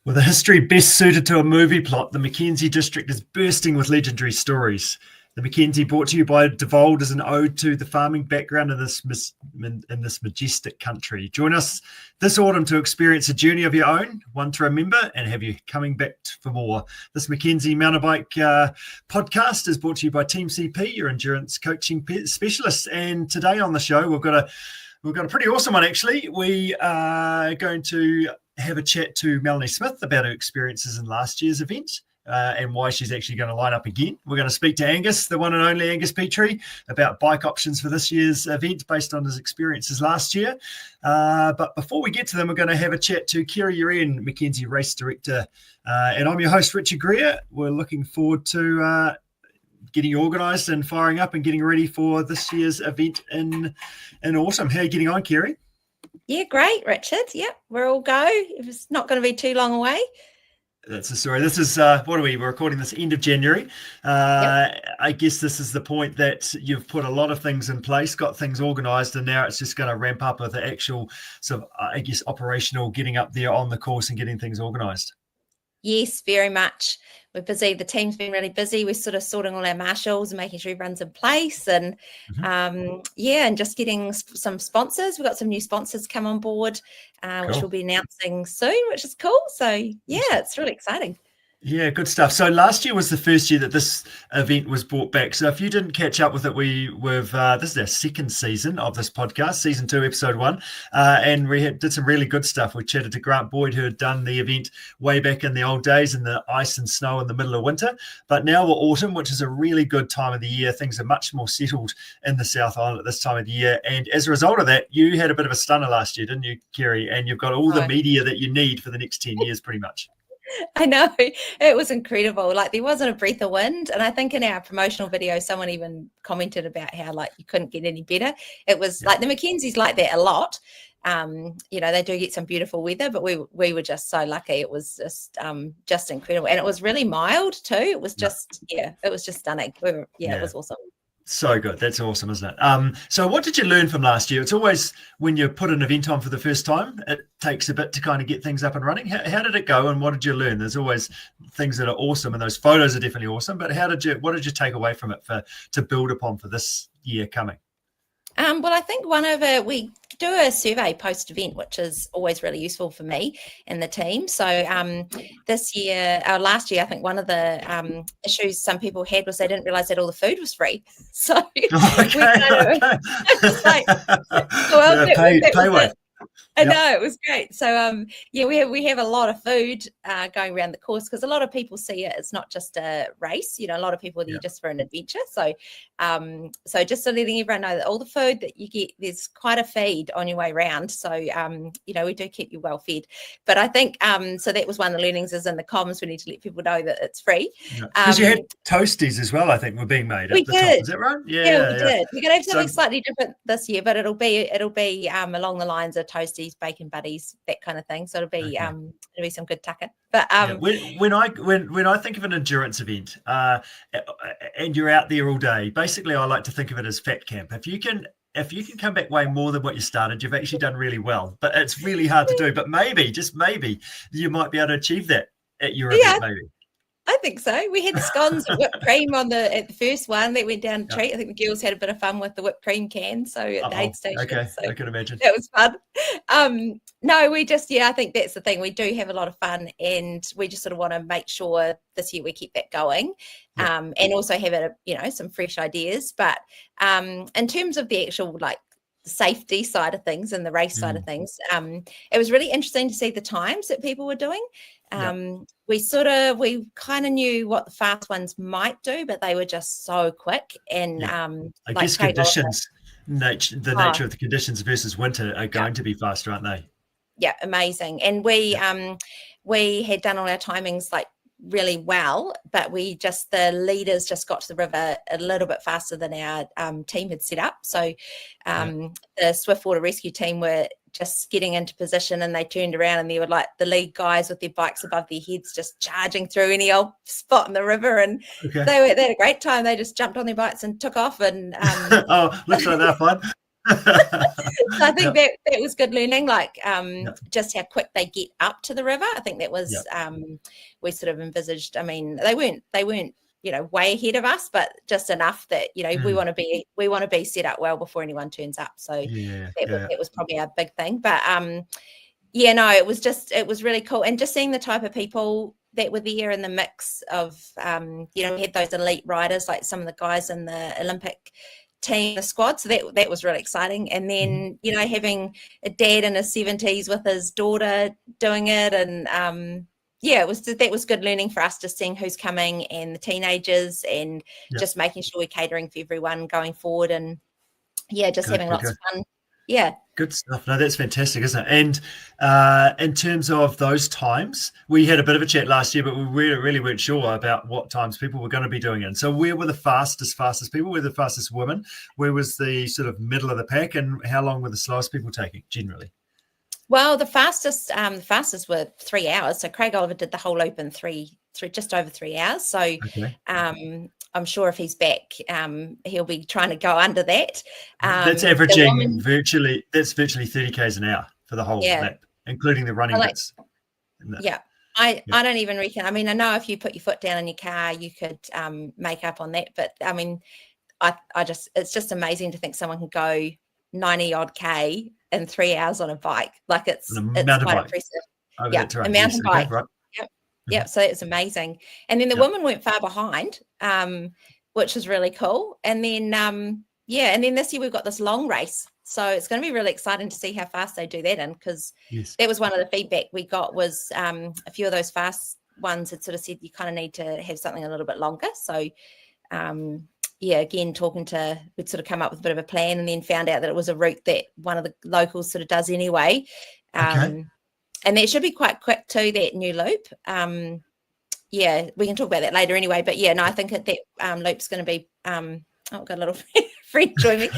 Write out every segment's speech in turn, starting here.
With a history best suited to a movie plot, the Mackenzie district is bursting with legendary stories. The Mackenzie, brought to you by Devolved, is an ode to the farming background in this majestic country. Join us this autumn to experience a journey of your own, one to remember, and have you coming back for more. This Mackenzie mountain bike podcast is brought to you by Team CP, your endurance coaching specialists. And today on the show, we've got a pretty awesome one, actually. We are going to have a chat to Melanie Smith about her experiences in last year's event and why she's actually going to line up again. We're going to speak to Angus, the one and only Angus Petrie, about bike options for this year's event based on his experiences last year. But before we get to them, we're going to have a chat to Kerry Uren, Mackenzie Race Director. And I'm your host, Richard Greer. We're looking forward to getting organised and firing up and getting ready for this year's event in autumn. How are you getting on, Kerry? Yeah, great, Richard. Yep, we're all go. It's not going to be too long away. That's the story. This is, what are we? We're recording this end of January. Yep. I guess this is the point that you've put a lot of things in place, got things organised, and now it's just going to ramp up with the actual sort of, I guess, operational getting up there on the course and getting things organised. Yes, very much. We're busy. The team's been really busy. We're sort of sorting all our marshals and making sure everyone's in place, and and just getting some sponsors. We've got some new sponsors come on board, which we'll be announcing soon, which is cool. So yeah, it's really exciting. Yeah, good stuff. So last year was the first year that this event was brought back. So if you didn't catch up with it, this is our second season of this podcast, season 2, episode 1, and we did some really good stuff. We chatted to Grant Boyd, who had done the event way back in the old days in the ice and snow in the middle of winter. But now we're autumn, which is a really good time of the year. Things are much more settled in the South Island at this time of the year. And as a result of that, you had a bit of a stunner last year, didn't you, Kerry? And you've got all the media that you need for the next 10 years, pretty much. I know, it was incredible. Like, there wasn't a breath of wind, and I think in our promotional video someone even commented about how like you couldn't get any better. It was like the Mackenzies like that a lot. They do get some beautiful weather, but we were just so lucky. It was just incredible, and it was really mild too. It was just it was just stunning. It was awesome. So good. That's awesome, isn't it? So what did you learn from last year? It's always when you put an event on for the first time, it takes a bit to kind of get things up and running. How did it go, and what did you learn? There's always things that are awesome, and those photos are definitely awesome. But what did you take away from it to build upon for this year coming? Well, I think we do a survey post-event, which is always really useful for me and the team. So last year, I think one of the issues some people had was they didn't realise that all the food was free. So pay away. I know, it was great. So we have a lot of food going around the course, because a lot of people see it as not just a race. A lot of people are there just for an adventure. So just so letting everyone know that all the food that you get, there's quite a feed on your way around. So we do keep you well fed. But I think so that was one of the learnings, is in the comms we need to let people know that it's free. Because you had toasties as well, I think, were being made at the top. Is that right? Yeah, we did. We're going to have something slightly different this year, but it'll be along the lines of toasties, bacon buddies, that kind of thing. So it'll be some good tucker. But when I think of an endurance event and you're out there all day, basically I like to think of it as fat camp. If you can come back weighing more than what you started, you've actually done really well. But it's really hard to do. But maybe, just maybe, you might be able to achieve that at your event, maybe. I think so. We had scones and whipped cream at the first one that went down a treat. I think the girls had a bit of fun with the whipped cream can. So at the aid station. Okay, so I can imagine. That was fun. I think that's the thing. We do have a lot of fun, and we just sort of want to make sure this year we keep that going, and also have it, some fresh ideas. But in terms of the actual safety side of things and the race side of things, it was really interesting to see the times that people were doing. We kind of knew what the fast ones might do, but they were just so quick. And I guess conditions, the nature of the conditions versus winter are going to be faster, aren't they? Yeah, amazing. And we had done all our timings really well, but the leaders just got to the river a little bit faster than our team had set up. So the Swiftwater Rescue team were just getting into position, and they turned around and they were the lead guys with their bikes above their heads, just charging through any old spot in the river. And they had a great time. They just jumped on their bikes and took off. And looks like they're fun. So I think that was good learning, like just how quick they get up to the river. I think that was we sort of envisaged. I mean, they weren't way ahead of us, but just enough that we want to be set up well before anyone turns up. So that was probably our big thing. But it was really cool, and just seeing the type of people that were there in the mix of we had those elite riders, like some of the guys in the Olympic team, the squad. So that was really exciting. And then having a dad in his 70s with his daughter doing it, and that was good learning for us, just seeing who's coming and the teenagers, and just making sure we're catering for everyone going forward, and having lots of fun. Yeah. Good stuff. No, that's fantastic, isn't it? And in terms of those times, we had a bit of a chat last year, but we really weren't sure about what times people were going to be doing it. So where were the fastest people? Where were the fastest women? Where was the sort of middle of the pack? And how long were the slowest people taking generally? Well, the fastest were 3 hours. So Craig Oliver did the whole loop in just over 3 hours. So I'm sure if he's back, he'll be trying to go under that. That's averaging virtually 30 k's an hour for the whole lap, including the running bits. I don't even reckon. I mean, I know if you put your foot down in your car, you could make up on that. But I mean, it's just amazing to think someone can go 90 odd K in 3 hours on a bike. Like it's quite impressive. A mountain bike. Okay, right. Yep. So it's amazing. And then the women weren't far behind, which was really cool. And then, and then this year we've got this long race. So it's going to be really exciting to see how fast they do that in, because that was one of the feedback we got was a few of those fast ones had sort of said you kind of need to have something a little bit longer. So, again, we'd sort of come up with a bit of a plan, and then found out that it was a route that one of the locals sort of does anyway. And that should be quite quick too, that new loop. We can talk about that later anyway. But I think that loop's going to be, I've got a little friend join me.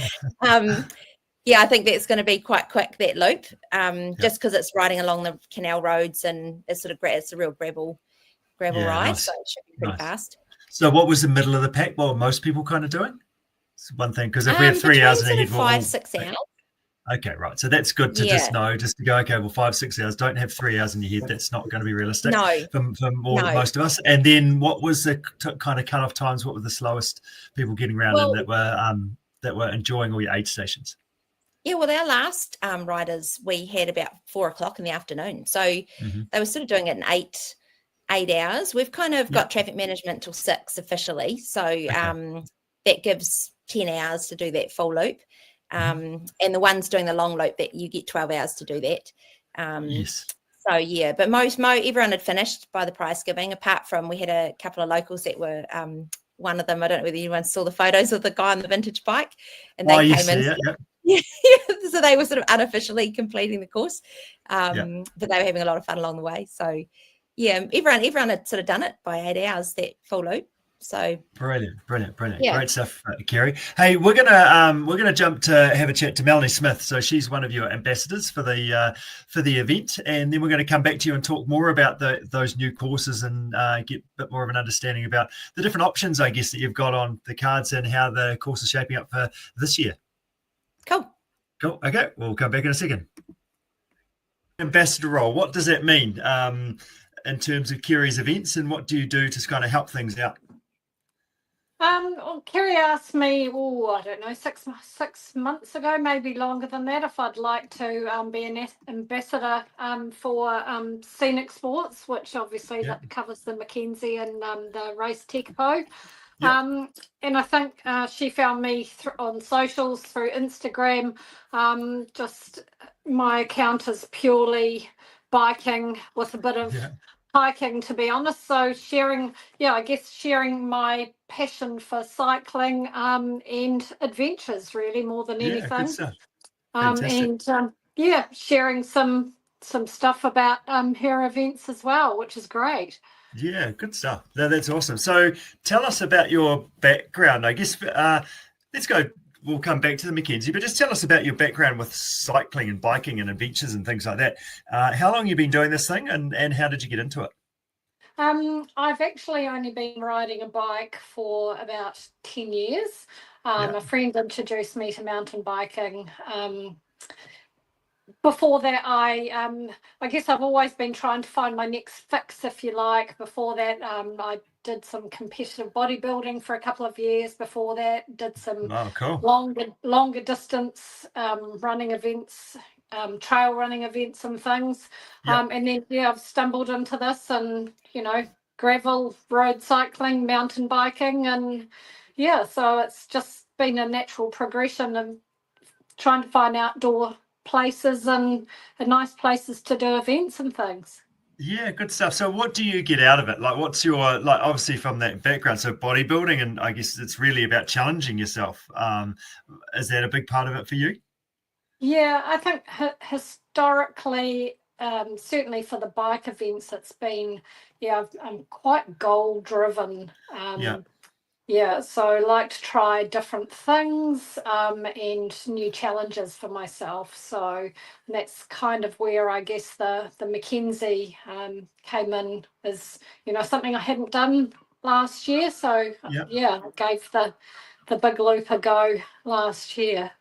I think that's going to be quite quick, that loop, just because it's riding along the canal roads, and it's a real gravel ride. Nice. So it should be pretty fast. So what was the middle of the pack? What were most people kind of doing? It's one thing, because if we have 3 hours in ahead, 5-6 hours. Okay, right. So that's good to just to go, okay, well, 5-6 hours, don't have 3 hours in your head. That's not going to be realistic for most of us. And then what was the kind of cut-off times? What were the slowest people getting around that were enjoying all your aid stations? Yeah, well, our last riders, we had about 4:00 in the afternoon. So they were sort of doing it in eight hours. We've kind of got traffic management till 6 officially. So that gives 10 hours to do that full loop. And the ones doing the long loop, that you get 12 hours to do that. So but everyone had finished by the prize giving, apart from we had a couple of locals that were one of them, I don't know whether anyone saw the photos of the guy on the vintage bike, and they came in. So they were sort of unofficially completing the course, but they were having a lot of fun along the way. So everyone had sort of done it by 8 hours, that full loop. So brilliant. Great stuff, Kerry. Hey, we're gonna jump to have a chat to Melanie Smith. So she's one of your ambassadors for the event, and then we're going to come back to you and talk more about those new courses, and get a bit more of an understanding about the different options, I guess, that you've got on the cards, and how the course is shaping up for this year. Cool. Okay, we'll come back in a second. Ambassador role, what does that mean in terms of Kerry's events, and what do you do to kind of help things out? Kerry asked me, I don't know, 6 months ago, maybe longer than that, if I'd like to be an ambassador for scenic sports, which obviously that covers the Mackenzie and the race Tekapo. And I think she found me on socials through Instagram. Just my account is purely biking with a bit of hiking, to be honest. So sharing my passion for cycling and adventures, really, more than anything. Sharing some stuff about her events as well, which is great. Yeah, good stuff. No, that's awesome. So tell us about your background. I guess let's go. We'll come back to the Mackenzie, but just tell us about your background with cycling and biking and adventures and things like that. How long have you been doing this thing, and how did you get into it? I've actually only been riding a bike for about 10 years. A friend introduced me to mountain biking. Before that, I guess I've always been trying to find my next fix, if you like. Before that, I did some competitive bodybuilding for a couple of years. Before that, did some longer distance running events, trail running events and things. And then, I've stumbled into this and, gravel, road cycling, mountain biking. And, so it's just been a natural progression of trying to find outdoor places and nice places to do events and things. Yeah, good stuff. So what do you get out of it? Like, what's your, obviously from that background, so bodybuilding, and I guess it's really about challenging yourself. Is that a big part of it for you? Yeah, I think historically, certainly for the bike events, it's been, I'm quite goal driven. So I like to try different things and new challenges for myself. So that's kind of where I guess the Mackenzie came in, is, something I hadn't done last year. So I gave the big loop a go last year.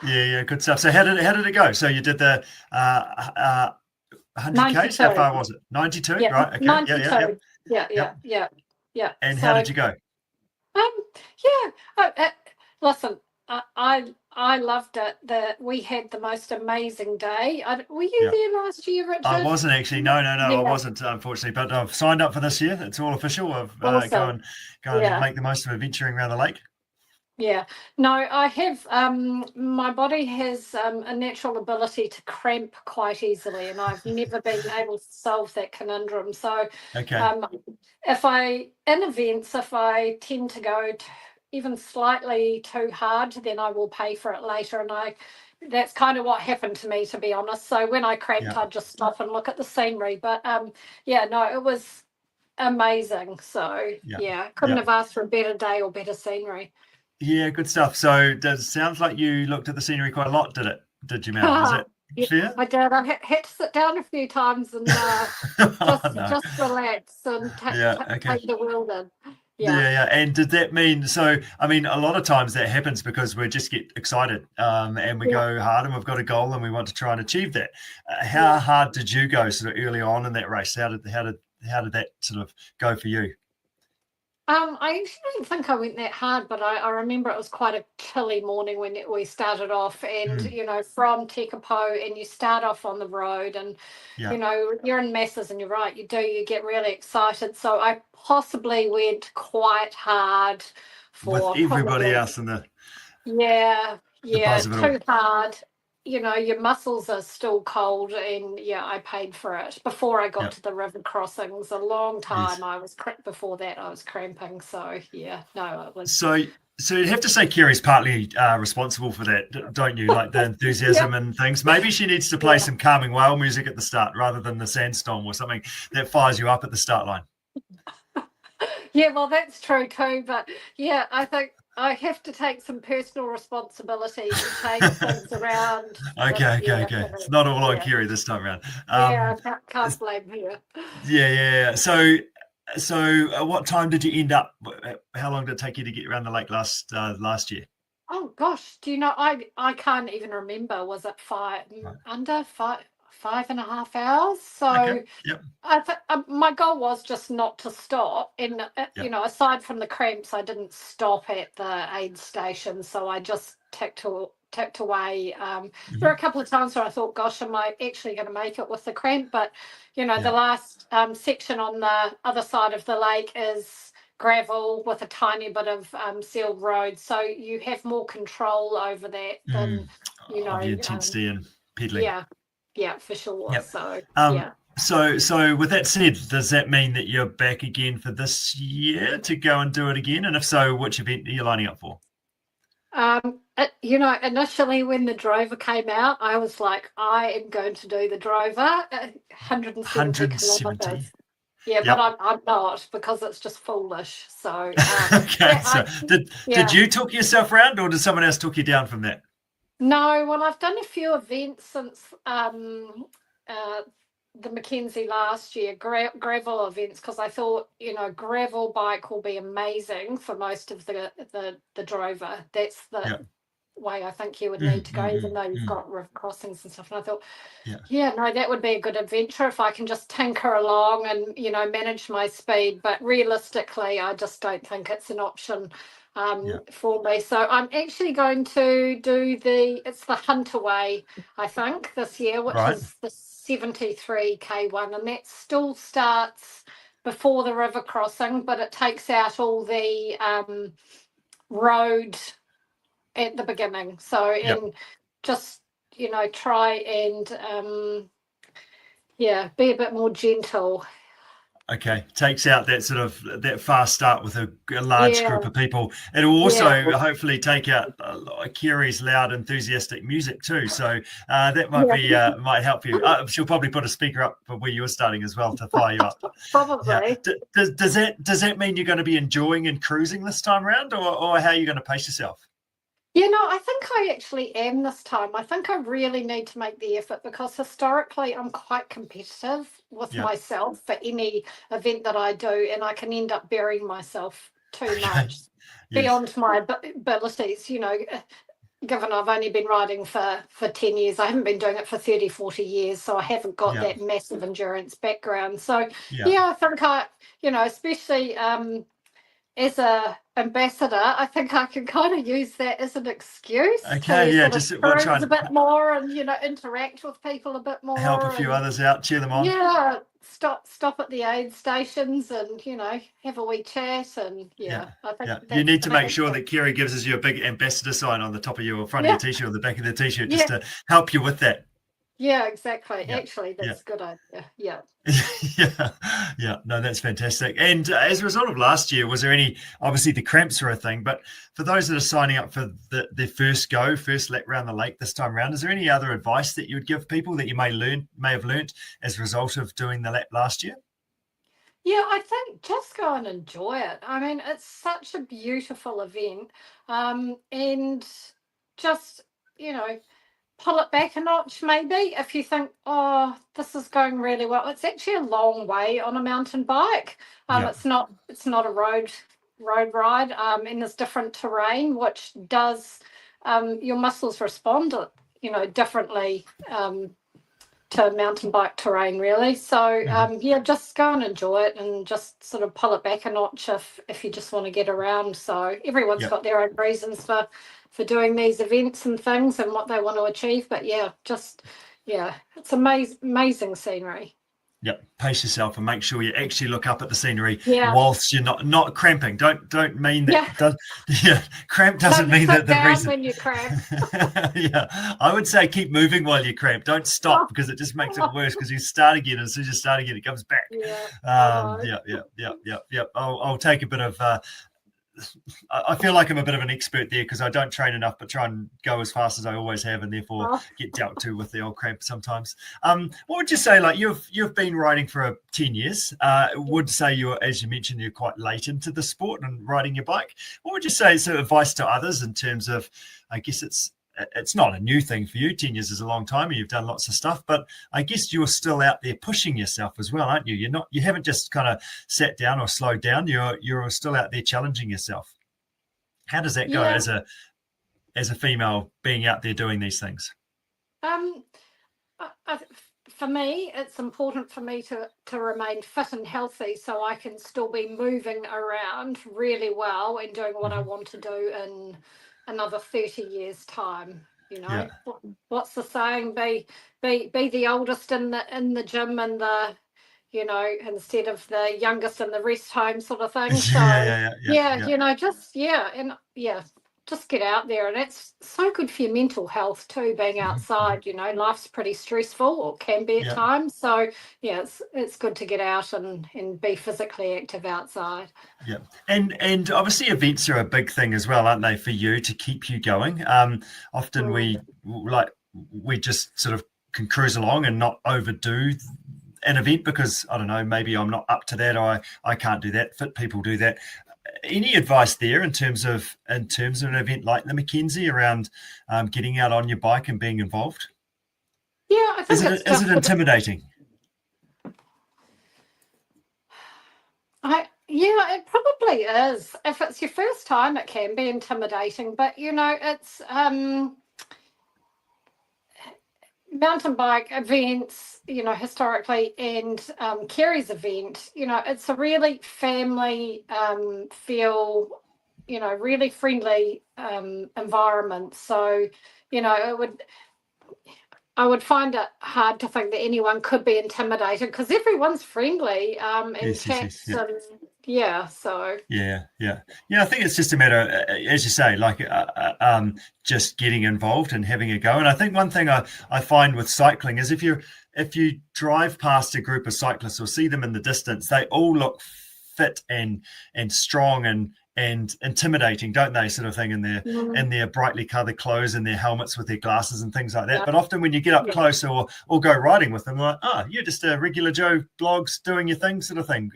Yeah, good stuff. So how did it go? So you did the 100Ks. How far was it? 92, right? Okay. 92. Yeah. And how did you go? Listen, I loved it. We had the most amazing day. Were you there last year, Richard? I wasn't actually. No, I wasn't, unfortunately. But I've signed up for this year. It's all official. I've awesome. go and make the most of adventuring around the lake. Yeah, no, I have. My body has a natural ability to cramp quite easily, and I've never been able to solve that conundrum. So, if I tend to go even slightly too hard, then I will pay for it later. And that's kind of what happened to me, to be honest. So when I cramped, I'd just stop and look at the scenery. But it was amazing. So couldn't have asked for a better day or better scenery. Yeah, good stuff. So it sounds like you looked at the scenery quite a lot, did it? Did you, Mel? Was it fair? I did. I had to sit down a few times and just relax and take the world in. Yeah. And did that mean, so, I mean, a lot of times that happens because we just get excited and we go hard and we've got a goal and we want to try and achieve that. How hard did you go sort of early on in that race? How did that sort of go for you? I actually don't think I went that hard, but I remember it was quite a chilly morning when we started off, and from Tekapo, and you start off on the road, and you're in masses, and you're right, you get really excited. So I possibly went quite hard for with everybody else in the too hard. Your muscles are still cold, and I paid for it before I got to the river crossings. A long time before that I was cramping. So it was. So you'd have to say Kerry's partly responsible for that, don't you? Like the enthusiasm and things. Maybe she needs to play some calming whale music at the start rather than the sandstorm or something that fires you up at the start line. Yeah, well, that's true too. But I think I have to take some personal responsibility to change things around. Okay. It's not all on Kerry this time around. I can't blame her. Yeah. So what time did you end up? How long did it take you to get around the lake last year? Oh gosh, do you know? I can't even remember. Was it under 5.5 hours? So I my goal was just not to stop, and aside from the cramps, I didn't stop at the aid station, so I just ticked away. There were a couple of times where I thought, gosh, am I actually going to make it with the cramp? But the last section on the other side of the lake is gravel with a tiny bit of sealed road, so you have more control over that than the intensity and pedaling. Yeah, for sure. Yep. So with that said, does that mean that you're back again for this year to go and do it again? And if so, which event are you lining up for? Initially when the Drover came out, I was like, I am going to do the Drover, 170 kilometres. Yeah, but I'm not, because it's just foolish. So did you talk yourself around, or did someone else talk you down from that? No, well, I've done a few events since the Mackenzie last year, gravel events, because I thought, gravel bike will be amazing for most of the drover. That's the way I think you would need to go, even though you've got river crossings and stuff. And I thought, no, that would be a good adventure if I can just tinker along and, manage my speed. But realistically, I just don't think it's an option for me. So I'm actually going to do it's the Hunterway, I think, this year, which is the 73k one, and that still starts before the river crossing, but it takes out all the road at the beginning. So and just try and be a bit more gentle. Okay, takes out that fast start with a large group of people. It'll also hopefully take out Kerry's loud, enthusiastic music too. So that might help you. She'll probably put a speaker up for where you're starting as well to fire you up. Probably. Yeah. Does that mean you're going to be enjoying and cruising this time around, or how are you going to pace yourself? I think I actually am this time. I think I really need to make the effort because historically I'm quite competitive with myself for any event that I do, and I can end up burying myself too much beyond my abilities, given I've only been riding for 10 years. I haven't been doing it for 30, 40 years, so I haven't got that massive endurance background. So, I think especially as a ambassador, I think I can kind of use that as an excuse to just cruise a bit more and interact with people a bit more, help a few others out, cheer them on. Yeah, stop at the aid stations and have a wee chat and I think you need to make sure that Kerry gives us you a big ambassador sign on the top of your front of your t-shirt or the back of the t-shirt just to help you with that. Yeah, exactly. Actually, that's a good idea. No, that's fantastic. And as a result of last year, was there any, obviously the cramps are a thing, but for those that are signing up for their first lap round the lake this time around, is there any other advice that you would give people that you may have learnt as a result of doing the lap last year? Yeah, I think just go and enjoy it. I mean, it's such a beautiful event, and just, pull it back a notch maybe if you think, this is going really well. It's actually a long way on a mountain bike. It's not a road ride, and there's different terrain which does your muscles respond differently to mountain bike terrain really. So just go and enjoy it and just sort of pull it back a notch if you just want to get around. So everyone's got their own reasons for doing these events and things and what they want to achieve, but it's amazing scenery. Pace yourself and make sure you actually look up at the scenery whilst you're not cramping. Don't mean that. Cramp doesn't mean that the reason when you cramp. I would say keep moving while you cramp. Don't stop because it just makes it worse because you start again, and as soon as you start again it comes back. I'll take a bit of I feel like I'm a bit of an expert there because I don't train enough, but try and go as fast as I always have, and therefore get dealt to with the old cramp sometimes. What would you say? Like you've been riding for 10 years. Would say you're, as you mentioned, you're quite late into the sport and riding your bike. What would you say is advice to others in terms of? I guess it's not a new thing for you. 10 years is a long time, and you've done lots of stuff. But I guess you're still out there pushing yourself as well, aren't you? You haven't just kind of sat down or slowed down. You're still out there challenging yourself. How does that go as a female being out there doing these things? For me, it's important for me to remain fit and healthy so I can still be moving around really well and doing what I want to do in another 30 years time. What's the saying? Be the oldest in the gym and the instead of the youngest in the rest home sort of thing. So just get out there, and it's so good for your mental health too, being outside. Life's pretty stressful, or can be at times, so it's good to get out and be physically active outside. And obviously events are a big thing as well, aren't they, for you to keep you going? Often we just sort of can cruise along and not overdo an event because I don't know, maybe I'm not up to that, or I can't do that. Fit people do that. Any advice there in terms of an event like the Mackenzie around getting out on your bike and being involved? I think is it intimidating? It probably is. If it's your first time, it can be intimidating, but it's mountain bike events, historically, and Kerry's event, it's a really family feel, really friendly environment. So, I would find it hard to think that anyone could be intimidated because everyone's friendly and chats and so I think it's just a matter, as you say, like just getting involved and having a go. And I think one thing I find with cycling is if you drive past a group of cyclists or see them in the distance, they all look fit and strong and intimidating, don't they, sort of thing, in their brightly coloured clothes and their helmets with their glasses and things like that. But often when you get up close or go riding with them, like, you're just a regular Joe blogs doing your thing, sort of thing.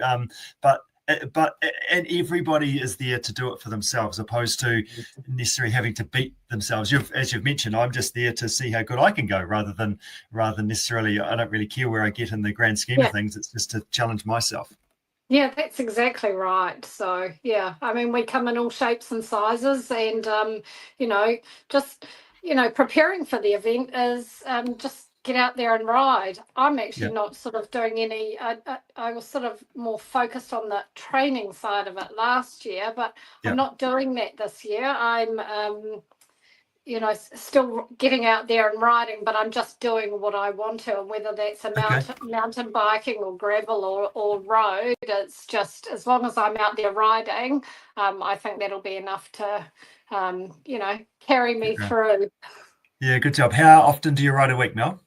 But everybody is there to do it for themselves, opposed to necessarily having to beat themselves. As you've mentioned, I'm just there to see how good I can go, rather than necessarily, I don't really care where I get in the grand scheme of things. It's just to challenge myself. Yeah, that's exactly right. So, I mean, we come in all shapes and sizes, and, preparing for the event is just get out there and ride. I'm actually not sort of doing any, I was sort of more focused on the training side of it last year, but I'm not doing that this year. I'm, still getting out there and riding, but I'm just doing what I want to, and whether that's a mountain biking or gravel or road, it's just, as long as I'm out there riding, I think that'll be enough to, carry me through. Yeah, good job. How often do you ride a week, Mel?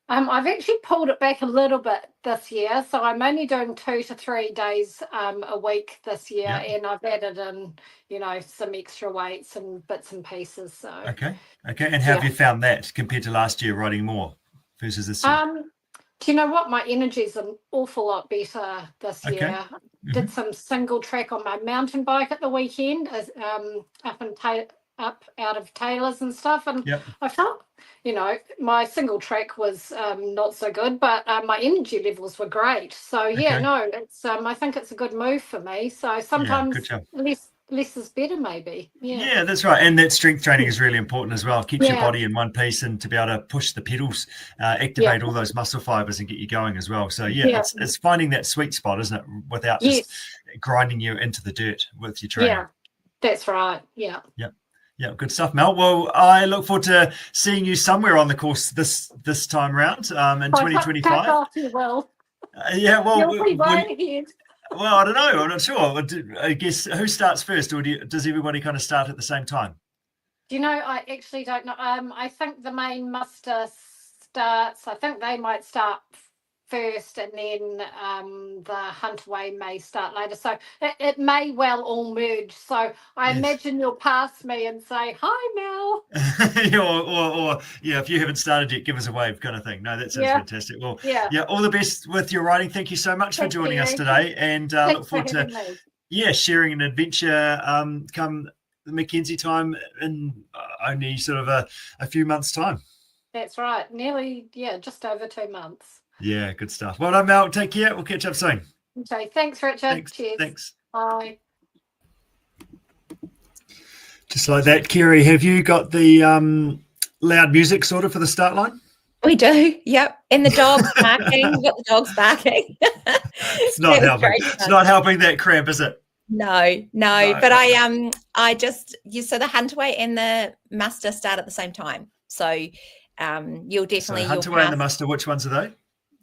I've actually pulled it back a little bit this year, so I'm only doing 2 to 3 days a week this year, and I've added in, some extra weights and bits and pieces. So okay. And how have you found that compared to last year, riding more versus this year? Do you know what? My energy's an awful lot better this year. Mm-hmm. Did some single track on my mountain bike at the weekend, up out of Taylor's and stuff, and I felt, my single track was not so good, but my energy levels were great. So it's I think it's a good move for me. So sometimes less is better, maybe. Yeah, that's right. And that strength training is really important as well. It keeps your body in one piece, and to be able to push the pedals, activate all those muscle fibers and get you going as well. So it's finding that sweet spot, isn't it, without just grinding you into the dirt with your training. Yeah, that's right. Yeah, good stuff, Mel. Well, I look forward to seeing you somewhere on the course this time round in 2025. Well, you'll be right ahead. Well, I don't know. I'm not sure. I guess who starts first, or does everybody kind of start at the same time? I actually don't know. I think the main muster starts. I think they might start first, and then the Huntaway may start later. So it may well all merge. So I imagine you'll pass me and say, "Hi, Mel." or if you haven't started yet, give us a wave, kind of thing. No, that sounds fantastic. Well, all the best with your riding. Thank you so much for joining us today, and look forward to sharing an adventure come the Mackenzie time in only sort of a few months' time. That's right. Nearly, just over 2 months. Yeah, good stuff. Well done, Mel. Take care. We'll catch up soon. Okay, thanks, Richard. Cheers. Thanks. Bye. Just like that, Kerry, have you got the loud music sorted for the start line? We do. Yep. And the dog's barking. We've got the dogs barking. It's not helping. It's not helping that cramp, is it? No. But I just so the Huntaway and the muster start at the same time. So you'll definitely Huntaway and the muster. Which ones are they?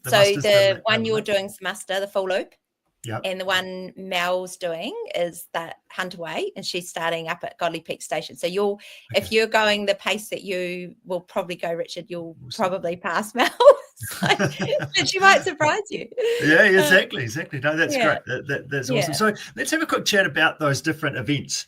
The one you're doing is the muster, the full loop. Yeah. And the one Mel's doing is that Huntaway, and she's starting up at Godley Peak Station. So if you're going the pace that you will probably go, Richard, you'll probably pass Mel. But she might surprise you. Yeah, exactly. No, that's great. That's awesome. So let's have a quick chat about those different events.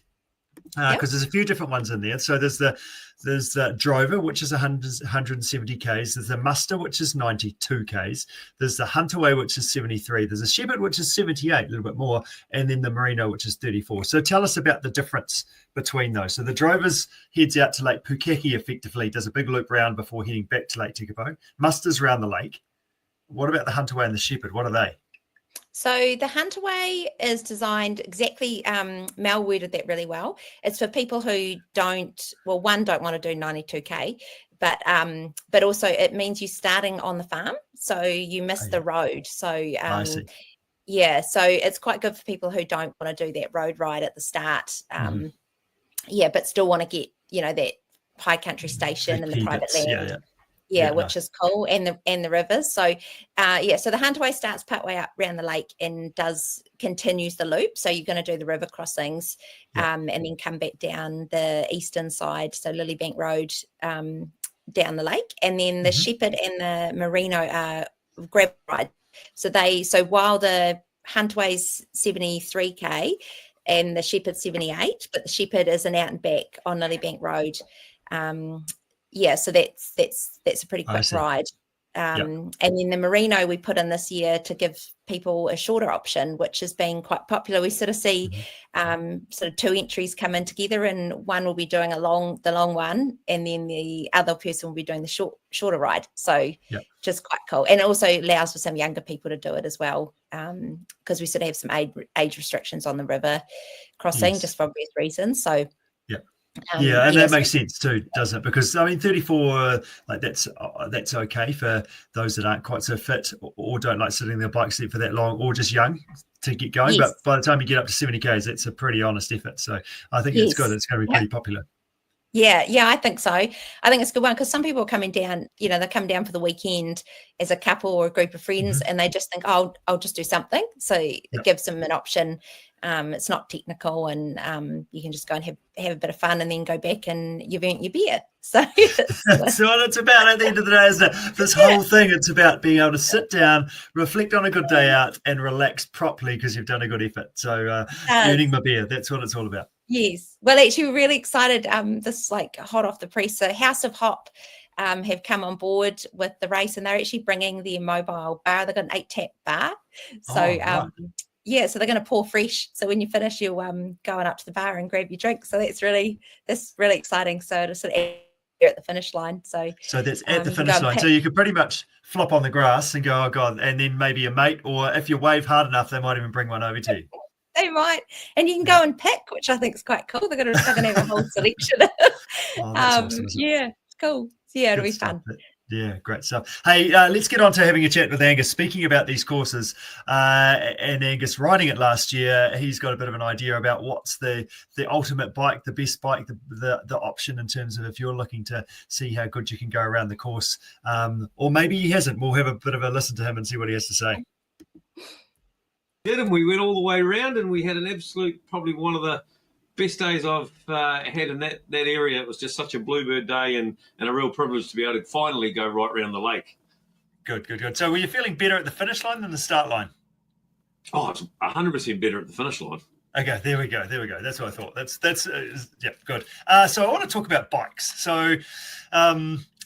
Because there's a few different ones in there. So there's the Drover, which is 170 Ks. There's the Muster, which is 92 Ks. There's the Huntaway, which is 73. There's a Shepherd, which is 78, a little bit more. And then the Merino, which is 34. So tell us about the difference between those. So the Drovers heads out to Lake Pukaki, effectively, does a big loop round before heading back to Lake Tekapo. Muster's around the lake. What about the Huntaway and the Shepherd? What are they? So the Hunterway is designed exactly, Mel worded that really well. It's for people who don't want to do 92K, but also it means you're starting on the farm, so you miss the road. So I see. yeah, so it's quite good for people who don't want to do that road ride at the start. But still want to get, that high country station and the private land. Yeah, which is cool, and the rivers. So so the Hunterway starts partway up around the lake and continues the loop. So you're going to do the river crossings and then come back down the eastern side, so Lilybank Road, down the lake, and then the Shepherd and the Merino are gravel ride. So while the Hunterway's 73K and the Shepherd 78, but the Shepherd is an out and back on Lilybank Road. So that's a pretty quick ride. And then the Merino we put in this year to give people a shorter option, which has been quite popular. We sort of see sort of two entries come in together, and one will be doing the long one, and then the other person will be doing the shorter ride. So just quite cool. And it also allows for some younger people to do it as well, because we sort of have some age restrictions on the river crossing just for obvious reasons. So that makes sense too, doesn't it? Because 34, that's okay for those that aren't quite so fit or don't like sitting in their bike seat for that long, or just young to get going. But by the time you get up to 70Ks, that's a pretty honest effort. So I think it's good. It's going to be pretty popular. Yeah, I think so. I think it's a good one, because some people are coming down, they come down for the weekend as a couple or a group of friends, and they just think, I'll just do something. So it gives them an option. It's not technical, and you can just go and have a bit of fun and then go back and you've earned your beer. So that's what it's about at the end of the day, isn't it? This whole thing, it's about being able to sit down, reflect on a good day out, and relax properly because you've done a good effort. So earning my beer, that's what it's all about. Yes. Well, actually, we're really excited. This hot off the press. So House of Hop have come on board with the race, and they're actually bringing their mobile bar. They've got an 8-tap bar. So so they're going to pour fresh. So when you finish, you'll going up to the bar and grab your drink. So that's really exciting. So to sort of at the finish line. So that's at the finish line. So you could pretty much flop on the grass and go, oh God, and then maybe a mate, or if you wave hard enough, they might even bring one over to you. They might, and you can go and pick, which I think is quite cool. They're going to have a whole selection. That's awesome, it's cool. So it'll be fun. Yeah, great stuff. Hey, let's get on to having a chat with Angus. Speaking about these courses, and Angus riding it last year, he's got a bit of an idea about what's the ultimate bike, the best bike, the option in terms of if you're looking to see how good you can go around the course, or maybe he hasn't. We'll have a bit of a listen to him and see what he has to say. And we went all the way around, and we had an absolute, probably one of the best days I've had in that area. It was just such a bluebird day, and a real privilege to be able to finally go right around the lake. Good. So were you feeling better at the finish line than the start line? Oh, it's 100% better at the finish line. Okay, there we go. That's what I thought. That's good. So I want to talk about bikes. So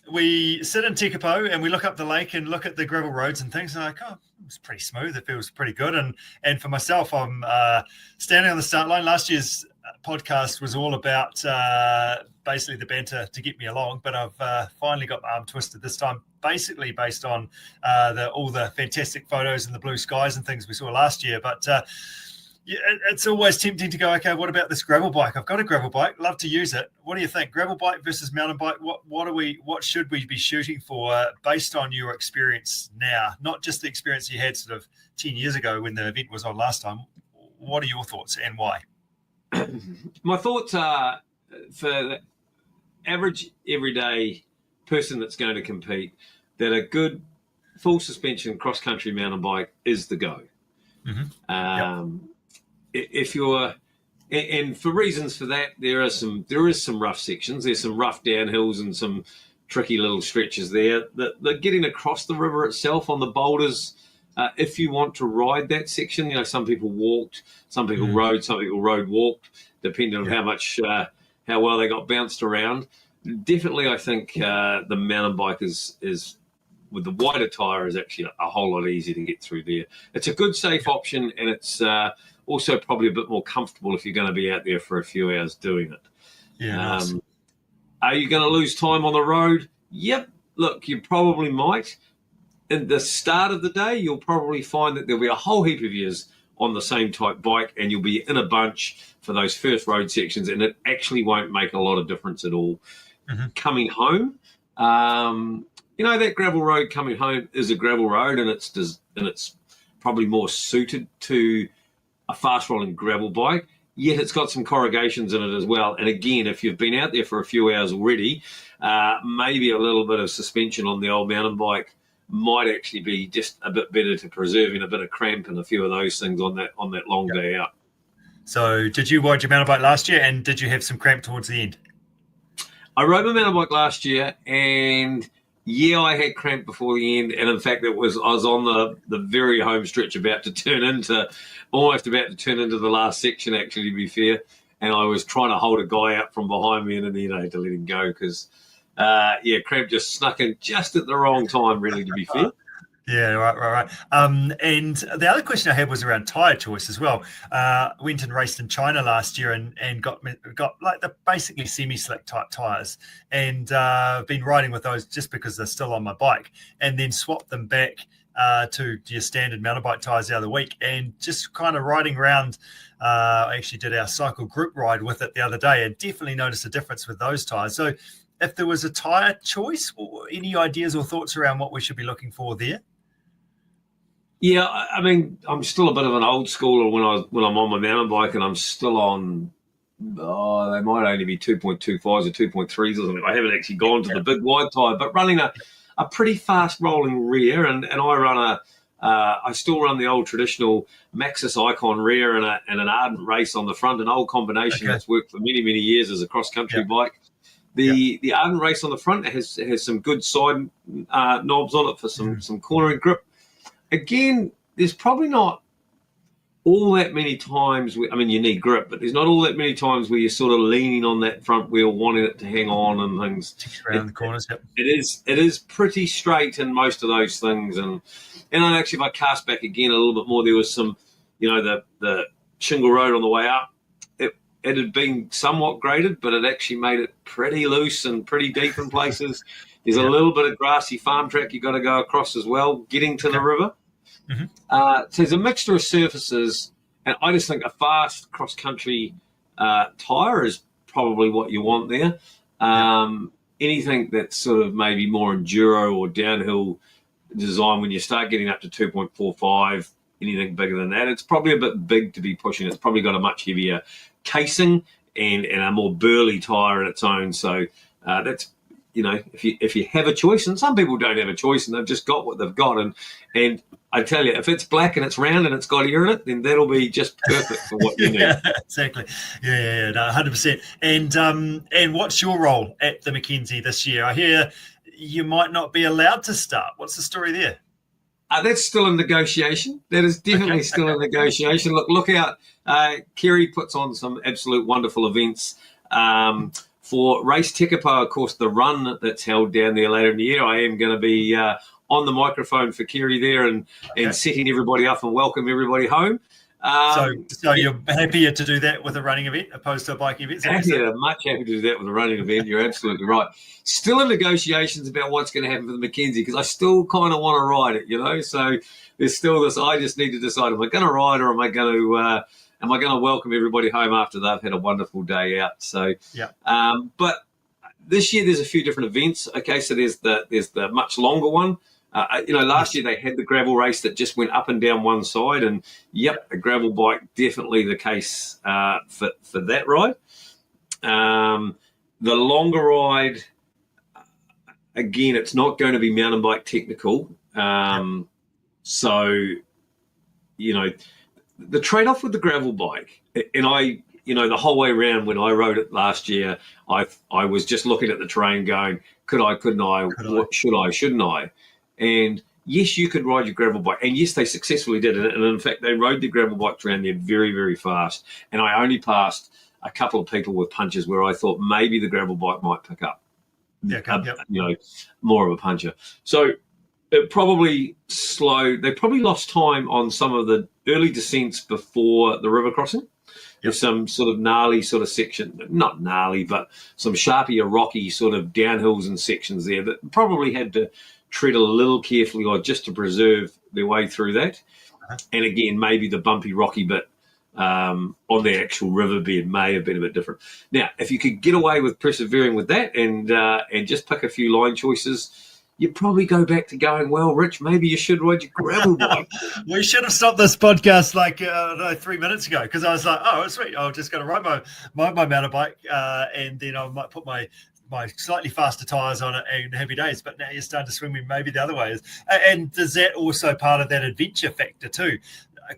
we sit in Tekapo and we look up the lake and look at the gravel roads and things, and like, oh, it's pretty smooth. It feels pretty good. And for myself, I'm standing on the start line. Last year's podcast was all about basically the banter to get me along, but I've finally got my arm twisted this time, basically based on all the fantastic photos and the blue skies and things we saw last year. But it's always tempting to go, okay, what about this gravel bike? I've got a gravel bike, love to use it. What do you think? Gravel bike versus mountain bike? What should we be shooting for based on your experience now? Not just the experience you had sort of 10 years ago when the event was on last time. What are your thoughts and why? My thoughts are, for the average everyday person that's going to compete, that a good full suspension cross-country mountain bike is the go. If you're, and for reasons for that, there is some rough sections. There's some rough downhills and some tricky little stretches there. That getting across the river itself on the boulders, if you want to ride that section, some people walked, some people rode, some people walked, depending on how well they got bounced around. Definitely, I think the mountain bike is with the wider tyre is actually a whole lot easier to get through there. It's a good, safe option, and it's also probably a bit more comfortable if you're going to be out there for a few hours doing it. Yeah. Nice. Are you going to lose time on the road? Yep. Look, you probably might. in the start of the day, you'll probably find that there'll be a whole heap of yous on the same type bike, and you'll be in a bunch for those first road sections, and it actually won't make a lot of difference at all. Coming home, that gravel road coming home is a gravel road, and it's probably more suited to a fast rolling gravel bike. Yet it's got some corrugations in it as well. And again, if you've been out there for a few hours already, maybe a little bit of suspension on the old mountain bike might actually be just a bit better to preserving a bit of cramp and a few of those things on that long day out. So did you ride your mountain bike last year, and did you have some cramp towards the end? I rode my mountain bike last year, and I had cramp before the end. And in fact, I was on the very home stretch about to turn into the last section, actually, to be fair. And I was trying to hold a guy out from behind me, and then I had to let him go because cramp just snuck in just at the wrong time, really, to be fair. Yeah, right. And the other question I had was around tyre choice as well. Went and raced in China last year and got like the basically semi-slick type tyres, and been riding with those just because they're still on my bike, and then swapped them back to your standard mountain bike tyres the other week, and just kind of riding around. I actually did our cycle group ride with it the other day, and definitely noticed a difference with those tyres. So if there was a tyre choice, or any ideas or thoughts around what we should be looking for there? Yeah, I mean, I'm still a bit of an old schooler when I'm on my mountain bike, and I'm still on. They might only be 2.25s or 2.3s or something. I haven't actually gone to the big wide tyre, but running a pretty fast rolling rear, and I still run the old traditional Maxxis Icon rear and an Ardent Race on the front, an old combination that's worked for many years as a cross country bike. The Ardent Race on the front has some good side knobs on it for some cornering grip. Again, there's probably not all that many times you need grip, but there's not all that many times where you're sort of leaning on that front wheel, wanting it to hang on and things. Around the corners, It is pretty straight in most of those things. And actually, if I cast back again a little bit more, there was some, the shingle road on the way up. It had been somewhat graded, but it actually made it pretty loose and pretty deep in places. There's a little bit of grassy farm track you've got to go across as well, getting to the river. So there's a mixture of surfaces, and I just think a fast cross-country tyre is probably what you want there. Anything that's sort of maybe more enduro or downhill design, when you start getting up to 2.45, anything bigger than that, it's probably a bit big to be pushing. It's probably got a much heavier casing and a more burly tyre in its own. So that's, if you have a choice, and some people don't have a choice and they've just got what they've got, and I tell you, if it's black and it's round and it's got air in it, then that'll be just perfect for what you need. Exactly. Yeah, no, 100%. And what's your role at the Mackenzie this year? I hear you might not be allowed to start. What's the story there? That's still in negotiation. That is definitely still in negotiation. Look out. Kerry puts on some absolute wonderful events. For Race Tekapo, of course, the run that's held down there later in the year, I am going to be on the microphone for Kerry there and setting everybody up and welcome everybody home. So you're happier to do that with a running event opposed to a biking event? Much happier to do that with a running event. You're absolutely right. Still in negotiations about what's going to happen for the Mackenzie, because I still kind of want to ride it, So there's still this. I just need to decide: am I going to ride, or am I going to welcome everybody home after they've had a wonderful day out? So but this year there's a few different events. Okay, so there's the much longer one. Last year they had the gravel race that just went up and down one side, and a gravel bike, definitely the case for that ride. The longer ride, again, it's not going to be mountain bike technical. So, the trade-off with the gravel bike, and the whole way around when I rode it last year, I was just looking at the terrain going, could I, couldn't I, what should I, shouldn't I? And yes, you could ride your gravel bike. And yes, they successfully did it. And in fact, they rode the gravel bikes around there very, very fast. And I only passed a couple of people with punches where I thought maybe the gravel bike might pick up, more of a puncher. So it probably slowed. They probably lost time on some of the early descents before the river crossing. There's some sort of gnarly sort of section, not gnarly, but some sharpier, rocky sort of downhills and sections there that probably had to tread a little carefully or just to preserve their way through that. And again, maybe the bumpy, rocky bit on the actual riverbed may have been a bit different. Now, if you could get away with persevering with that and just pick a few line choices, you'd probably go back to going, well, Rich, maybe you should ride your gravel bike. We should have stopped this podcast like 3 minutes ago, because I was like, oh, sweet, I'll just go to ride my mountain bike and then I might put my slightly faster tyres on it and happy days. But now you're starting to swing me maybe the other way. And is that also part of that adventure factor too?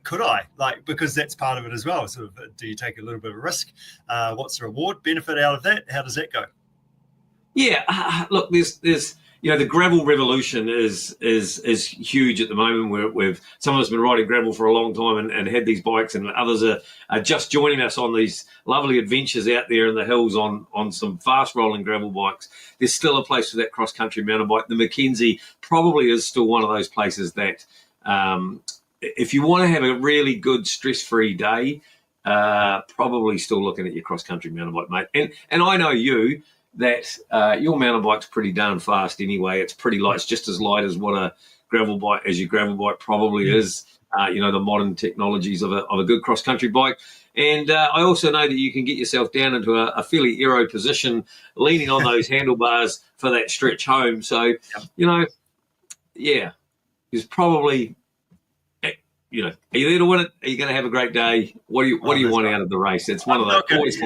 Could I, because that's part of it as well. Sort of, do you take a little bit of a risk? What's the reward benefit out of that? How does that go? Yeah, look, there's the gravel revolution is huge at the moment. We've some of us have been riding gravel for a long time and had these bikes, and others are just joining us on these lovely adventures out there in the hills on some fast rolling gravel bikes. There's still a place for that cross country mountain bike. The Mackenzie probably is still one of those places that if you want to have a really good stress-free day, probably still looking at your cross country mountain bike, mate. And I know you. That your mountain bike's pretty darn fast anyway. It's pretty light. It's just as light as what a gravel bike, as your gravel bike probably is. The modern technologies of a good cross country bike. And I also know that you can get yourself down into a fairly aero position, leaning on those handlebars for that stretch home. So, there's probably. Are you there to win it? Are you going to have a great day? What do you want out of the race? It's one of those.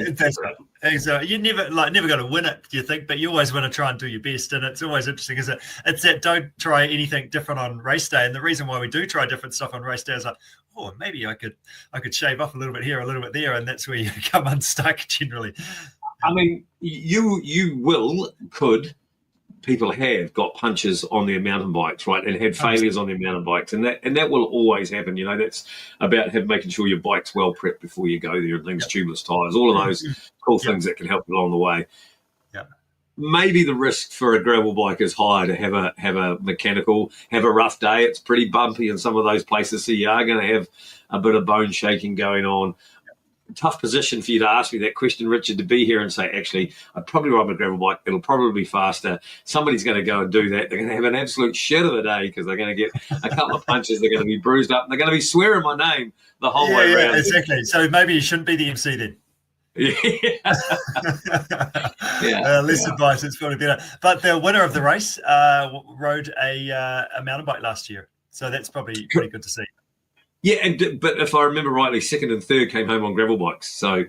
You're never going to win it, do you think? But you always want to try and do your best, and it's always interesting, isn't it? It's that don't try anything different on race day, and the reason why we do try different stuff on race day is like, oh, maybe I could shave off a little bit here, a little bit there, and that's where you come unstuck generally. I mean, people have got punches on their mountain bikes, right, and had failures on their mountain bikes, and that will always happen. That's about making sure your bike's well prepped before you go there, and things, tubeless tires, all of those cool things that can help you along the way. Yeah. Maybe the risk for a gravel bike is higher to have a mechanical, have a rough day. It's pretty bumpy in some of those places, so you are going to have a bit of bone shaking going on. Tough position for you to ask me that question, Richard, to be here and say, actually, I'd probably ride my gravel bike. It'll probably be faster. Somebody's going to go and do that. They're going to have an absolute shit of a day because they're going to get a couple of punches. They're going to be bruised up. And they're going to be swearing my name the whole way around. Yeah, exactly. So maybe you shouldn't be the MC then. Less advice. It's probably better. But the winner of the race rode a mountain bike last year. So that's probably pretty good to see. Yeah, but if I remember rightly, second and third came home on gravel bikes. So,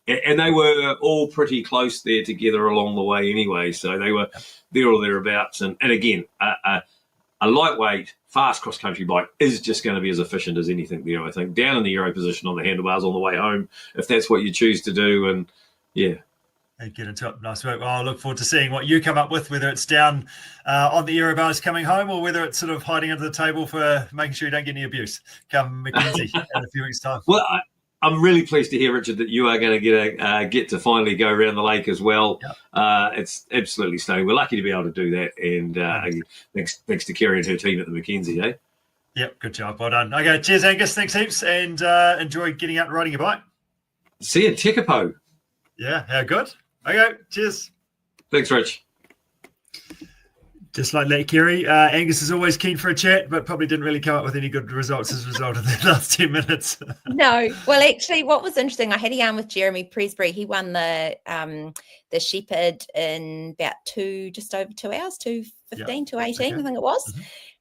and they were all pretty close there together along the way anyway. So they were there or thereabouts. And again, a lightweight, fast cross-country bike is just going to be as efficient as anything there, I think. Down in the aero position on the handlebars on the way home, if that's what you choose to do. And, and get into it. Nice work. Well, I look forward to seeing what you come up with, whether it's down on the aero bars coming home or whether it's sort of hiding under the table for making sure you don't get any abuse come Mackenzie in a few weeks' time. Well, I'm really pleased to hear, Richard, that you are going to get to finally go around the lake as well. Yep. It's absolutely stunning. We're lucky to be able to do that. And thanks to Kerry and her team at the Mackenzie, eh? Yep, good job. Well done. Okay, cheers, Angus. Thanks heaps. And enjoy getting out and riding your bike. See you, Tekapo. Yeah, how good? Okay, cheers. Thanks, Rich. Just like that, Kerry. Angus is always keen for a chat, but probably didn't really come up with any good results as a result of the last 10 minutes. No. Well, actually, what was interesting, I had a yarn with Jeremy Presbury. He won the Shepherd in about just over 2 hours, 2:15, 2:18, I think it was.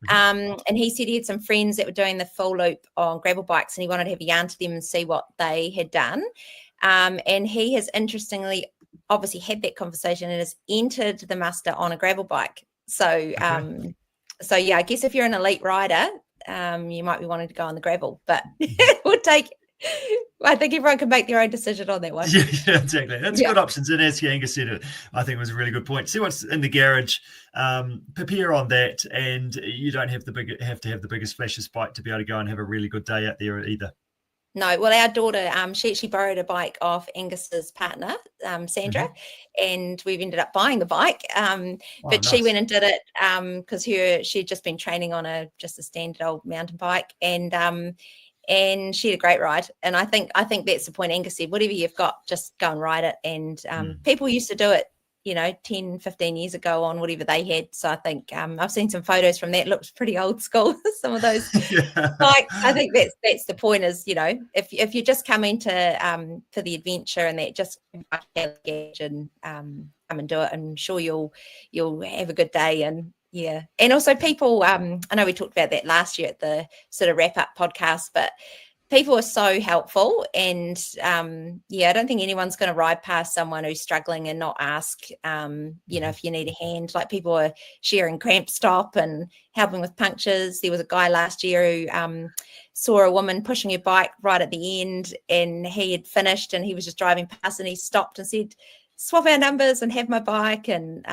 Mm-hmm. And he said he had some friends that were doing the full loop on gravel bikes, and he wanted to have a yarn to them and see what they had done. And he has interestingly obviously had that conversation and has entered the muster on a gravel bike. So, I guess if you're an elite rider, you might be wanting to go on the gravel, but I think everyone can make their own decision on that one. Yeah, exactly. That's good options. And as Angus said, I think it was a really good point. See what's in the garage, prepare on that, and you don't have to have the biggest, flashiest bike to be able to go and have a really good day out there either. No, well, our daughter, she actually borrowed a bike off Angus's partner, Sandra, and we've ended up buying the bike. But nice. She went and did it because she'd just been training on just a standard old mountain bike, and she had a great ride. And I think that's the point Angus said. Whatever you've got, just go and ride it. And people used to do it 10, 15 years ago on whatever they had. So I think I've seen some photos from that. It looks pretty old school, some of those bikes. I think that's the point is, if you just come into for the adventure and that, just engage and come and do it, and sure you'll have a good day. And yeah, and also people, I know we talked about that last year at the sort of wrap up podcast, but people are so helpful, and I don't think anyone's going to ride past someone who's struggling and not ask, if you need a hand. Like, people are sharing cramp stop and helping with punctures. There was a guy last year who saw a woman pushing her bike right at the end, and he had finished and he was just driving past, and he stopped and said, swap our numbers and have my bike, and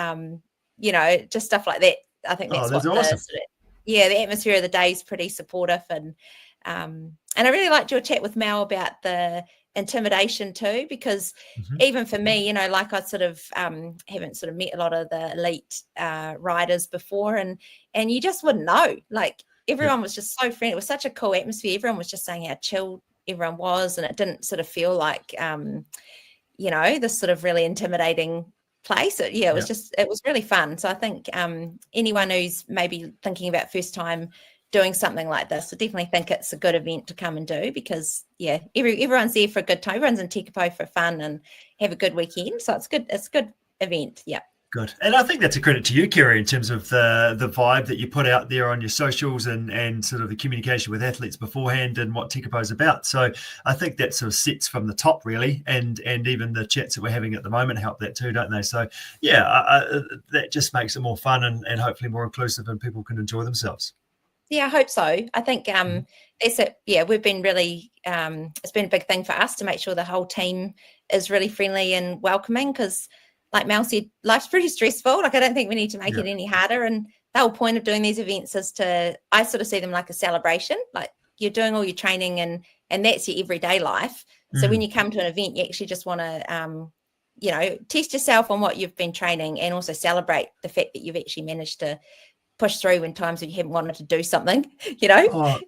just stuff like that. I think that's awesome. The atmosphere of the day is pretty supportive, and I really liked your chat with Mel about the intimidation too, because even for me, like, I sort of haven't sort of met a lot of the elite riders before, and you just wouldn't know. Like, everyone was just so friendly. It was such a cool atmosphere. Everyone was just saying how chill everyone was, and it didn't sort of feel like this sort of really intimidating place. It was really fun. So I think anyone who's maybe thinking about first time doing something like this, I definitely think it's a good event to come and do, because everyone's there for a good time. Everyone's in Tekapo for fun and have a good weekend. So it's good. It's a good event. Yeah. Good. And I think that's a credit to you, Kerry, in terms of the vibe that you put out there on your socials and sort of the communication with athletes beforehand and what Tekapo is about. So I think that sort of sets from the top, really, and even the chats that we're having at the moment help that too, don't they? So that just makes it more fun and hopefully more inclusive, and people can enjoy themselves. Yeah, I hope so. I think that's it. Yeah, we've been really, it's been a big thing for us to make sure the whole team is really friendly and welcoming, because like Mel said, life's pretty stressful. Like, I don't think we need to make it any harder. And the whole point of doing these events is I sort of see them like a celebration. Like, you're doing all your training and that's your everyday life. So when you come to an event, you actually just want to, test yourself on what you've been training, and also celebrate the fact that you've actually managed to push through in times when you haven't wanted to do something, I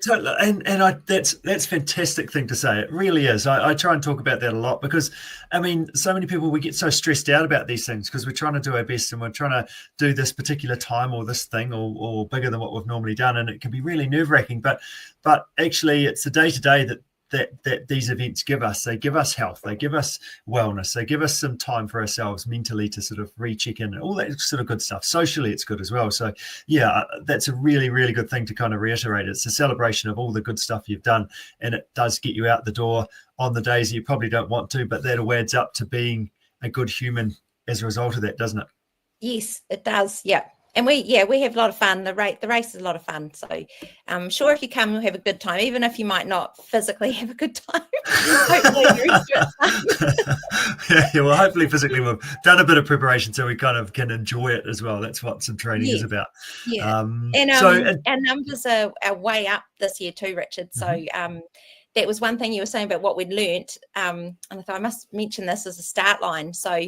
totally, and that's fantastic thing to say. It really is. I try and talk about that a lot, because I mean, so many people, we get so stressed out about these things because we're trying to do our best and we're trying to do this particular time or this thing or bigger than what we've normally done, and it can be really nerve-wracking, but actually it's the day-to-day that these events give us. They give us health, they give us wellness, they give us some time for ourselves mentally to sort of recheck in, all that sort of good stuff. Socially, it's good as well. So that's a really, really good thing to kind of reiterate. It's a celebration of all the good stuff you've done, and it does get you out the door on the days you probably don't want to, but that all adds up to being a good human as a result of that, doesn't it? Yes, it does. Yeah. And we have a lot of fun. The race is a lot of fun. So I'm sure if you come, you'll have a good time, even if you might not physically have a good time. Hopefully well, hopefully physically we've done a bit of preparation so we kind of can enjoy it as well. That's what some training is about. Yeah. Our numbers are way up this year too, Richard. So that was one thing you were saying about what we'd learnt. And I thought I must mention this as a start line. So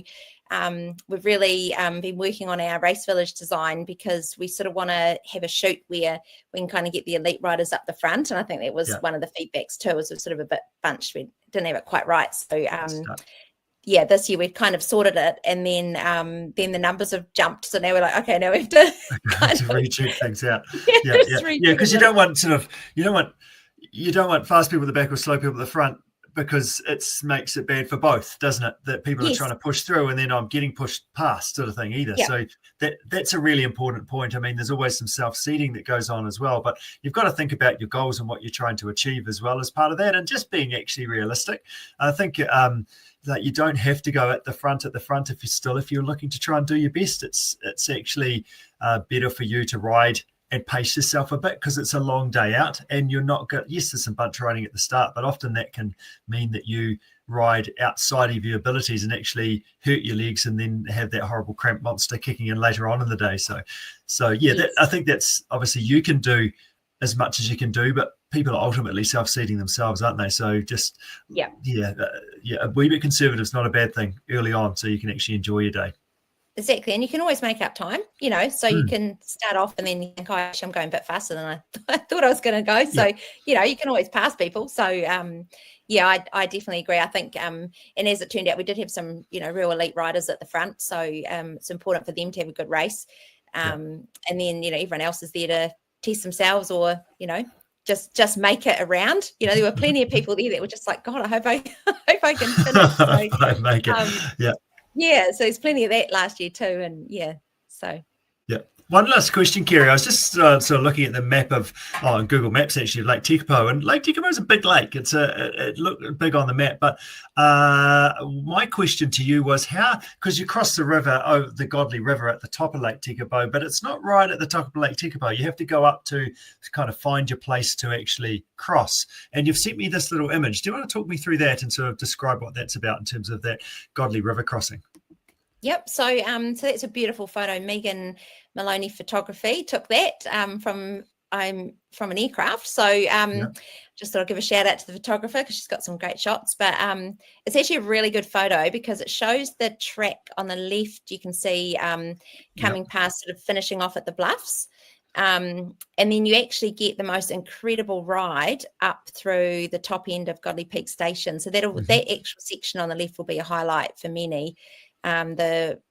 we've really been working on our race village design, because we sort of want to have a shoot where we can kind of get the elite riders up the front. And I think that was one of the feedbacks too, was sort of a bit bunched. We didn't have it quite right. So this year we've kind of sorted it, and then the numbers have jumped. So now we're like, okay, now we have to kind of recheck things out. Because you don't want fast people at the back or slow people at the front, because it makes it bad for both, doesn't it? That people are trying to push through and then I'm getting pushed past, sort of thing either. Yeah. So that's a really important point. I mean, there's always some self-seeding that goes on as well, but you've got to think about your goals and what you're trying to achieve as well as part of that, and just being actually realistic. I think that you don't have to go at the front if you're looking to try and do your best. It's actually better for you to ride and pace yourself a bit, because it's a long day out and you're not good. Yes, there's some bunch riding at the start, but often that can mean that you ride outside of your abilities and actually hurt your legs and then have that horrible cramp monster kicking in later on in the day. So I think that's obviously you can do as much as you can do, but people are ultimately self-seeding themselves, aren't they? So just a wee bit conservative is not a bad thing early on, so you can actually enjoy your day. Exactly. And you can always make up time, so you can start off and then you think, oh, actually, I'm going a bit faster than I thought I was going to go. So, you can always pass people. So, I definitely agree. I think, and as it turned out, we did have some, real elite riders at the front. So it's important for them to have a good race. And then, everyone else is there to test themselves or, just make it around. There were plenty of people there that were just like, God, I hope I can finish. So, make it. So there's plenty of that last year too. And one last question, Kerry. I was just sort of looking at the map on Google Maps, actually, of Lake Tekapo, and Lake Tekapo is a big lake. It looked big on the map, but my question to you was because you cross the river, the Godley River at the top of Lake Tekapo, but it's not right at the top of Lake Tekapo. You have to go up to kind of find your place to actually cross. And you've sent me this little image. Do you want to talk me through that and sort of describe what that's about in terms of that Godley River crossing? Yep. So that's a beautiful photo. Megan Maloney Photography took that from an aircraft. So just thought I'd give a shout out to the photographer because she's got some great shots. But it's actually a really good photo because it shows the track on the left. You can see coming past, sort of finishing off at the bluffs. And then you actually get the most incredible ride up through the top end of Godley Peak Station. So that actual section on the left will be a highlight for many. The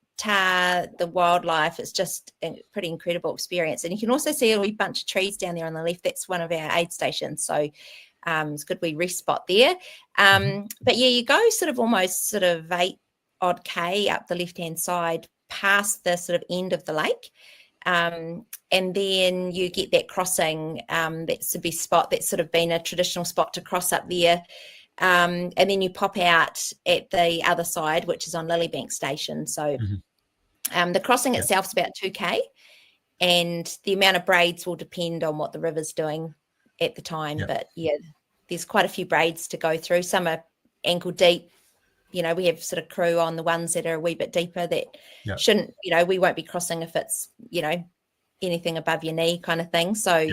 wildlife, it's just a pretty incredible experience. And you can also see a wee bunch of trees down there on the left. That's one of our aid stations. So it's a good wee rest spot there. But you go almost 8 odd K up the left-hand side past the sort of end of the lake. And then you get that crossing, that's a big spot that's sort of been a traditional spot to cross up there. And then you pop out at the other side, which is on Lilybank Station. So the crossing itself is about 2K, and the amount of braids will depend on what the river's doing at the time. But there's quite a few braids to go through. Some are ankle deep. We have sort of crew on the ones that are a wee bit deeper that shouldn't, we won't be crossing if it's, anything above your knee kind of thing. So,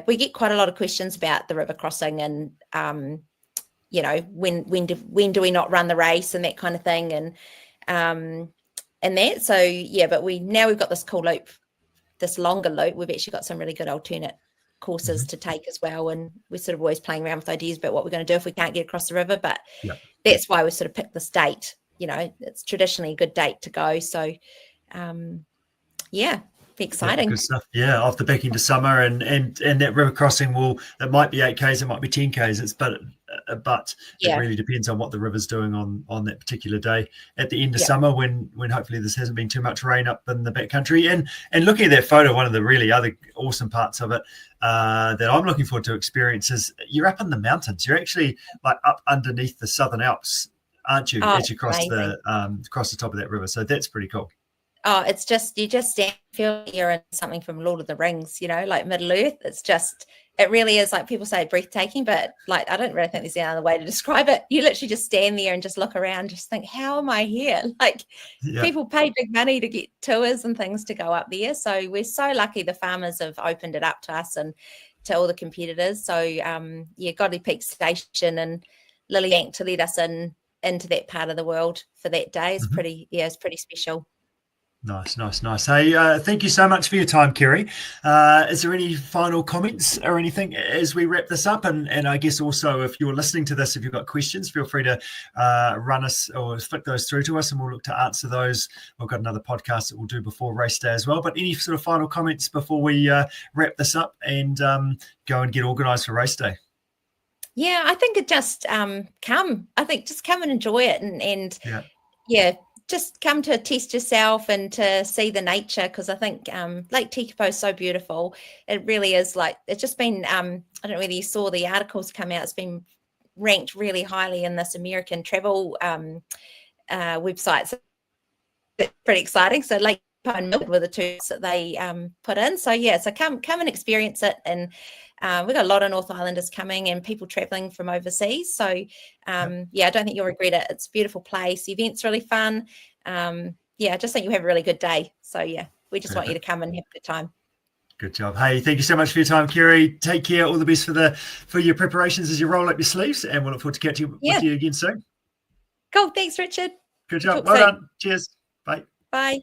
we get quite a lot of questions about the river crossing and, when do we not run the race and that kind of thing. And that, so, but we've got this cool loop, this longer loop. We've actually got some really good alternate courses to take as well. And we're sort of always playing around with ideas about what we're going to do if we can't get across the river. But that's why we sort of picked this date. It's traditionally a good date to go. So, exciting. Good stuff. Off the back into summer, and that river crossing it might be 8Ks, it might be 10Ks. But it really depends on what the river's doing on that particular day at the end of summer when hopefully this hasn't been too much rain up in the backcountry. And looking at that photo, one of the really other awesome parts of it that I'm looking forward to experience is you're up in the mountains. You're actually like up underneath the Southern Alps, aren't you? As you cross the top of that river. So that's pretty cool. Oh, it's just, you just feel you're in something from Lord of the Rings, like Middle Earth. It really is, like people say, breathtaking, but like, I don't really think there's any other way to describe it. You literally just stand there and just look around, just think, how am I here? Like people pay big money to get tours and things to go up there. So we're so lucky the farmers have opened it up to us and to all the competitors. So Godley Peak Station and Lilybank to let us into that part of the world for that day is it's pretty special. Nice. Hey, thank you so much for your time, Kerry. Is there any final comments or anything as we wrap this up? And I guess also if you're listening to this, if you've got questions, feel free to run us or flick those through to us and we'll look to answer those. We've got another podcast that we'll do before race day as well. But any sort of final comments before we wrap this up and go and get organised for race day? Yeah, I think it just come. I think just come and enjoy it and just come to test yourself and to see the nature, because I think Lake Tekapo is so beautiful. It really is. Like, it's just been, I don't know whether you saw the articles come out, it's been ranked really highly in this American travel website. So it's pretty exciting. So Lake Tekapo and Milford were the two that they put in. So so come and experience it. And we've got a lot of North Islanders coming and people traveling from overseas. So, I don't think you'll regret it. It's a beautiful place. The event's really fun. I just think you have a really good day. So, we just want you to come and have a good time. Good job. Hey, thank you so much for your time, Kerry. Take care. All the best for your preparations as you roll up your sleeves, and we'll look forward to catching up with you again soon. Cool. Thanks, Richard. Good job. Talk Well soon. done. Cheers. Bye. Bye.